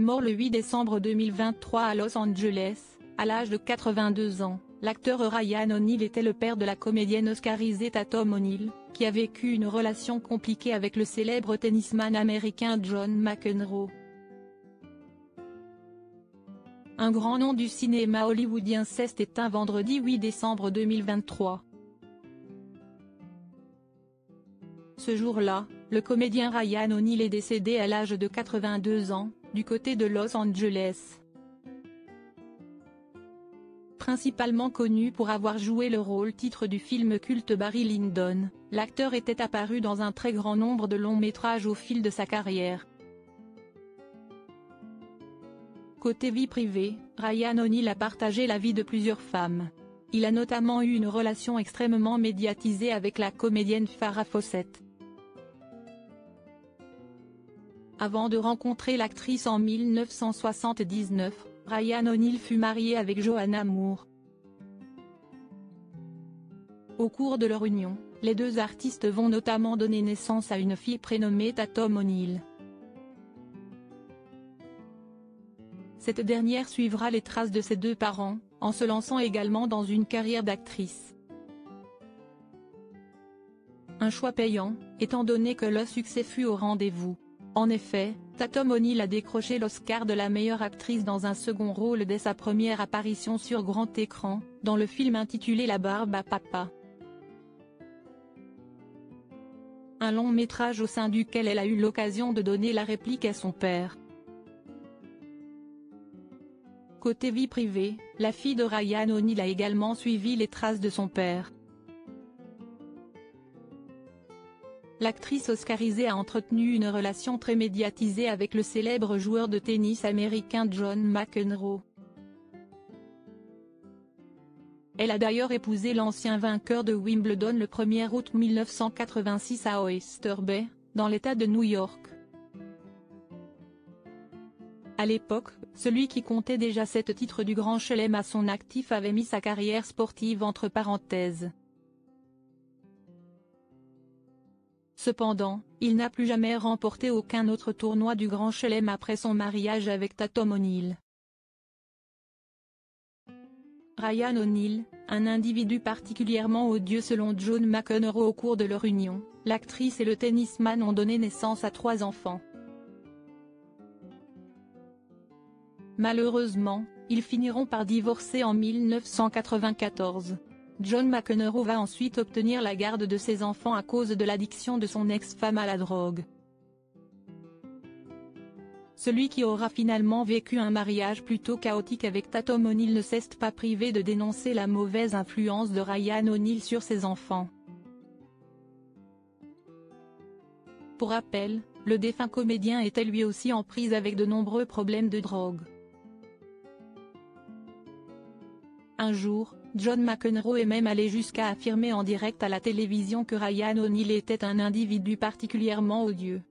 Mort le 8 décembre 2023 à Los Angeles, à l'âge de 82 ans, l'acteur Ryan O'Neal était le père de la comédienne oscarisée Tatum O'Neal, qui a vécu une relation compliquée avec le célèbre tennisman américain John McEnroe. Un grand nom du cinéma hollywoodien s'est éteint vendredi 8 décembre 2023. Ce jour-là, le comédien Ryan O'Neal est décédé à l'âge de 82 ans, du côté de Los Angeles. Principalement connu pour avoir joué le rôle-titre du film culte Barry Lyndon, l'acteur était apparu dans un très grand nombre de longs métrages au fil de sa carrière. Côté vie privée, Ryan O'Neal a partagé la vie de plusieurs femmes. Il a notamment eu une relation extrêmement médiatisée avec la comédienne Farrah Fawcett. Avant de rencontrer l'actrice en 1979, Ryan O'Neal fut marié avec Joanna Moore. Au cours de leur union, les deux artistes vont notamment donner naissance à une fille prénommée Tatum O'Neal. Cette dernière suivra les traces de ses deux parents, en se lançant également dans une carrière d'actrice. Un choix payant, étant donné que le succès fut au rendez-vous. En effet, Tatum O'Neal a décroché l'Oscar de la meilleure actrice dans un second rôle dès sa première apparition sur grand écran, dans le film intitulé La barbe à papa. Un long métrage au sein duquel elle a eu l'occasion de donner la réplique à son père. Côté vie privée, la fille de Ryan O'Neal a également suivi les traces de son père. L'actrice oscarisée a entretenu une relation très médiatisée avec le célèbre joueur de tennis américain John McEnroe. Elle a d'ailleurs épousé l'ancien vainqueur de Wimbledon le 1er août 1986 à Oyster Bay, dans l'État de New York. À l'époque, celui qui comptait déjà 7 titres du Grand Chelem à son actif avait mis sa carrière sportive entre parenthèses. Cependant, il n'a plus jamais remporté aucun autre tournoi du Grand Chelem après son mariage avec Tatum O'Neal. Ryan O'Neal, un individu particulièrement odieux selon John McEnroe. Au cours de leur union, l'actrice et le tennisman ont donné naissance à 3 enfants. Malheureusement, ils finiront par divorcer en 1994. John McEnroe va ensuite obtenir la garde de ses enfants à cause de l'addiction de son ex-femme à la drogue. Celui qui aura finalement vécu un mariage plutôt chaotique avec Tatum O'Neal ne s'est pas privé de dénoncer la mauvaise influence de Ryan O'Neal sur ses enfants. Pour rappel, le défunt comédien était lui aussi en prise avec de nombreux problèmes de drogue. Un jour, John McEnroe est même allé jusqu'à affirmer en direct à la télévision que Ryan O'Neal était un individu particulièrement odieux.